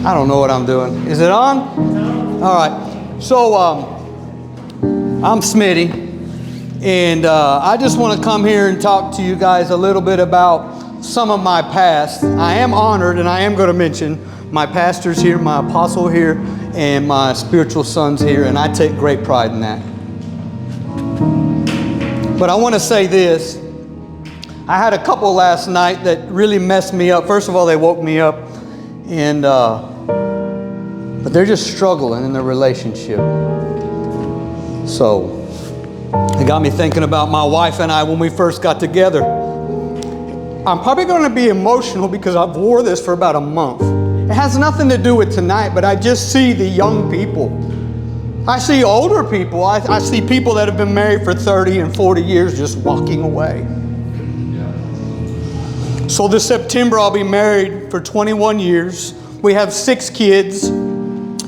I don't know what I'm doing. Is it on? All right. So I'm Smitty, and I just want to come here and talk to you guys a little bit about some of my past. I am honored, and I am going to mention my pastor's here, my apostle here, and my spiritual son's here, and I take great pride in that. But I want to say this. I had a couple last night that really messed me up. First of all, they woke me up, and but they're just struggling in their relationship. So it got me thinking about my wife and I when we first got together. I'm probably going to be emotional because I've wore this for about a month. It has nothing to do with tonight, but I just see the young people. I see older people. I see people that have been married for 30 and 40 years just walking away. So this September I'll be married for 21 years. We have 6 kids,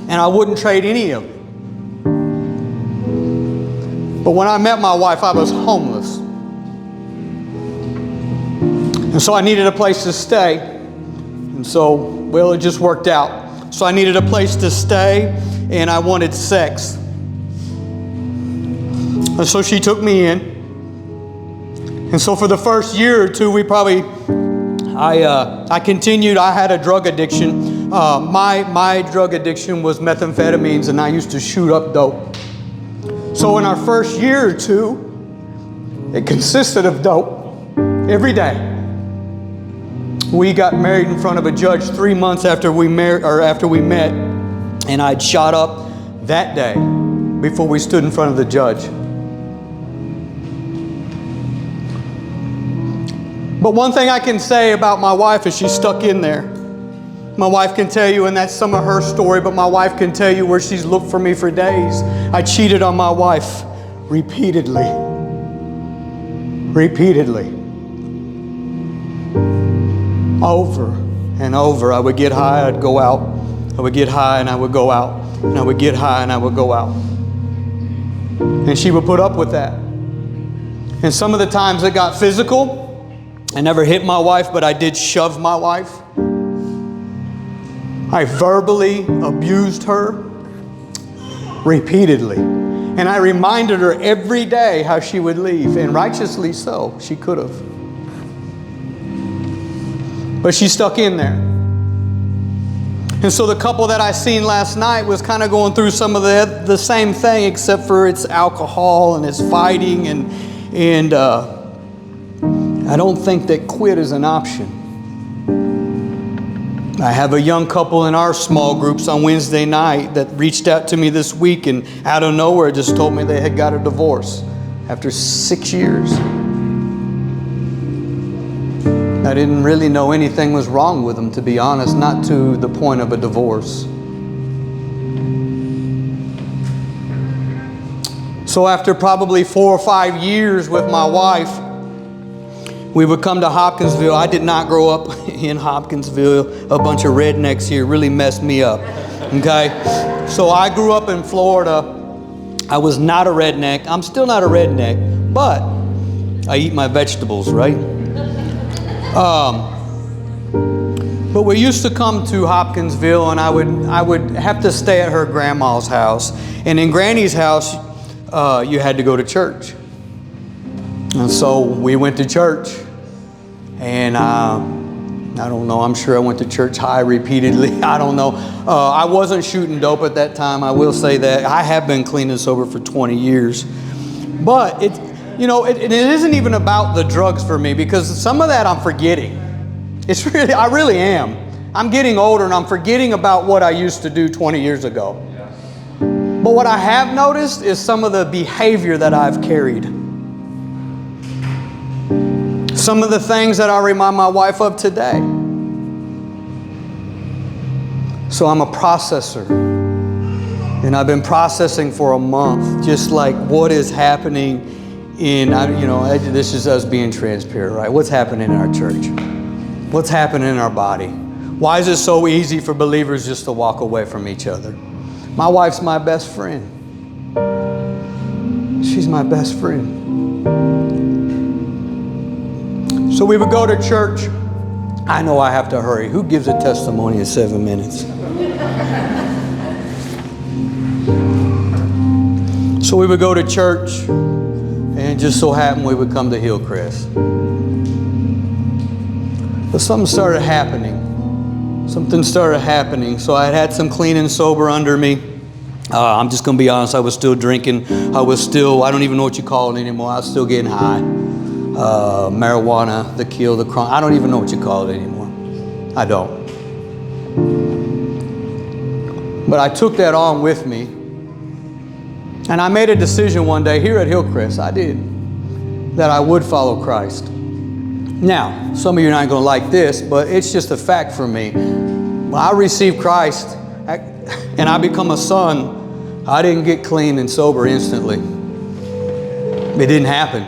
and I wouldn't trade any of them. But when I met my wife, I was homeless. And so I needed a place to stay. And so, well, it just worked out. So I needed a place to stay, and I wanted sex. And so she took me in. And so for the first year or two, I continued. I had a drug addiction. My drug addiction was methamphetamines, and I used to shoot up dope. So in our first year or two, it consisted of dope every day. We got married in front of a judge 3 months after we met, and I'd shot up that day before we stood in front of the judge. But one thing I can say about my wife is she's stuck in there. My wife can tell you, and that's some of her story, but my wife can tell you where she's looked for me for days. I cheated on my wife repeatedly. Repeatedly. Over and over. I would get high, I'd go out. I would get high and I would go out. And I would get high and I would go out. And she would put up with that. And some of the times it got physical. I never hit my wife, but I did shove my wife. I verbally abused her repeatedly. And I reminded her every day how she would leave. And righteously so, she could have. But she stuck in there. And so the couple that I seen last night was kind of going through some of the same thing, except for it's alcohol and it's fighting. And I don't think that quit is an option. I have a young couple in our small groups on Wednesday night that reached out to me this week and out of nowhere just told me they had got a divorce after 6 years. I didn't really know anything was wrong with them, to be honest, not to the point of a divorce. So after probably 4 or 5 years with my wife, we would come to Hopkinsville. I did not grow up in Hopkinsville. A bunch of rednecks here really messed me up. Okay? So I grew up in Florida. I was not a redneck. I'm still not a redneck, but I eat my vegetables, right? But we used to come to Hopkinsville, and I would have to stay at her grandma's house. And in Granny's house, you had to go to church. And so we went to church. And I don't know, I'm sure I went to church high repeatedly. I don't know. I wasn't shooting dope at that time. I will say that. I have been clean and sober for 20 years. But it isn't even about the drugs for me, because some of that I'm forgetting. I really am. I'm getting older and I'm forgetting about what I used to do 20 years ago. But what I have noticed is some of the behavior that I've carried. Some of the things that I remind my wife of today. So I'm a processor. And I've been processing for a month, just like what is happening this is us being transparent, right? What's happening in our church? What's happening in our body? Why is it so easy for believers just to walk away from each other? My wife's my best friend. She's my best friend. So we would go to church. I know I have to hurry. Who gives a testimony in 7 minutes? So we would go to church, and it just so happened we would come to Hillcrest. But something started happening. Something started happening. So I had some clean and sober under me. I'm just going to be honest, I was still drinking. I don't even know what you call it anymore. I was still getting high. Marijuana, the kill, the crime. I don't even know what you call it anymore. I don't. But I took that on with me. And I made a decision one day here at Hillcrest, I did, that I would follow Christ. Now, some of you are not going to like this, but it's just a fact for me. When I received Christ and I become a son, I didn't get clean and sober instantly. It didn't happen.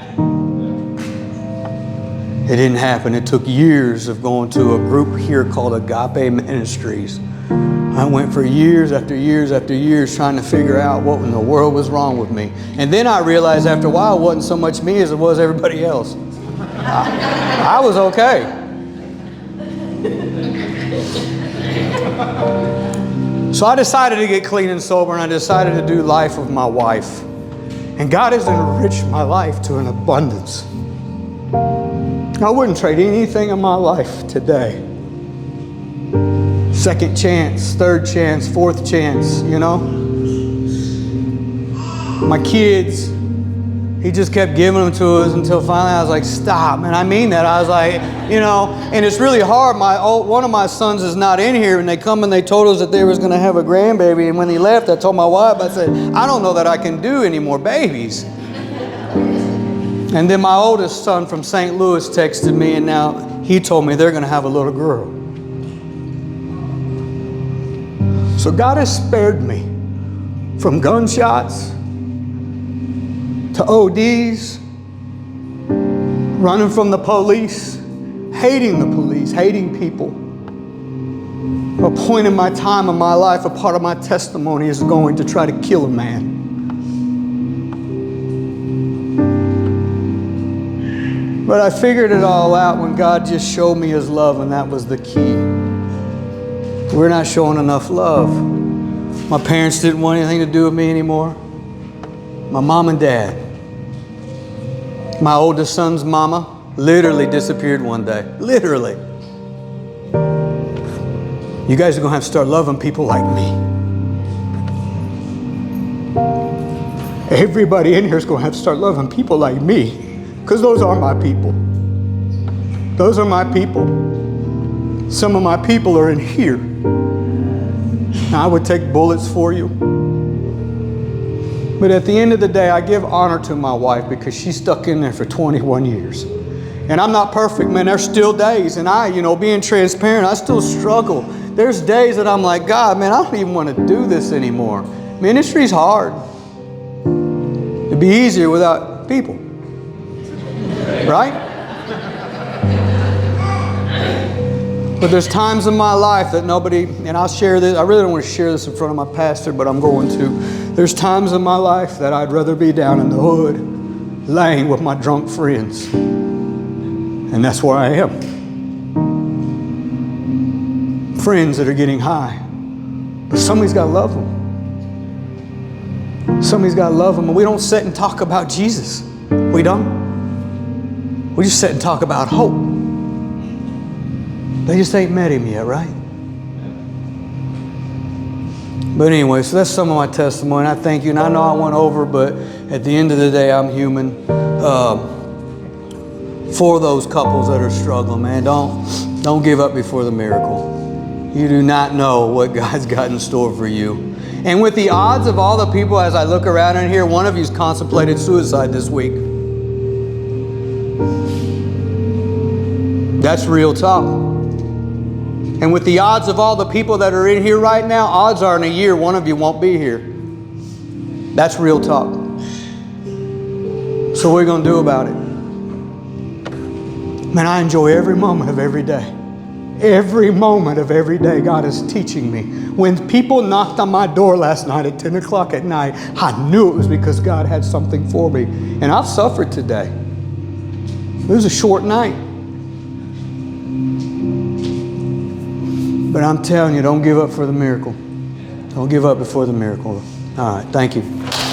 It didn't happen. It took years of going to a group here called Agape Ministries. I went for years after years after years trying to figure out what in the world was wrong with me. And then I realized after a while it wasn't so much me as it was everybody else. I was okay. So I decided to get clean and sober, and I decided to do life with my wife. And God has enriched my life to an abundance. I wouldn't trade anything in my life today. Second chance, third chance, fourth chance, you know. My kids, He just kept giving them to us until finally I was like, stop. And I mean that. I was like, you know, and it's really hard. One of my sons is not in here, and they come and they told us that they was going to have a grandbaby. And when he left, I told my wife, I said, I don't know that I can do any more babies. And then my oldest son from St. Louis texted me, and now he told me they're going to have a little girl. So God has spared me from gunshots to ODs, running from the police, hating the police, hating people. A point in my time in my life, a part of my testimony is going to try to kill a man. But I figured it all out when God just showed me His love, and that was the key. We're not showing enough love. My parents didn't want anything to do with me anymore. My mom and dad. My oldest son's mama literally disappeared one day. Literally. You guys are going to have to start loving people like me. Everybody in here is going to have to start loving people like me. Because those are my people. Those are my people. Some of my people are in here. Now, I would take bullets for you. But at the end of the day, I give honor to my wife because she stuck in there for 21 years. And I'm not perfect, man. There's still days. And being transparent, I still struggle. There's days that I'm like, God, man, I don't even want to do this anymore. Ministry's hard. It'd be easier without people. Right? But there's times in my life that nobody, and I'll share this, I really don't want to share this in front of my pastor, but I'm going to. There's times in my life that I'd rather be down in the hood, laying with my drunk friends. And that's where I am. Friends that are getting high. But somebody's got to love them. Somebody's got to love them. And we don't sit and talk about Jesus. We don't. We just sit and talk about hope. They just ain't met Him yet, right? But anyway, so that's some of my testimony. I thank you. And I know I went over, but at the end of the day, I'm human. For those couples that are struggling, man, don't give up before the miracle. You do not know what God's got in store for you. And with the odds of all the people, as I look around in here, one of you's contemplated suicide this week. That's real talk. And with the odds of all the people that are in here right now, odds are in a year, one of you won't be here. That's real talk. So what are you going to do about it? Man, I enjoy every moment of every day. Every moment of every day, God is teaching me. When people knocked on my door last night at 10 o'clock at night, I knew it was because God had something for me. And I've suffered today. It was a short night. But I'm telling you, don't give up for the miracle. Don't give up before the miracle. All right, thank you.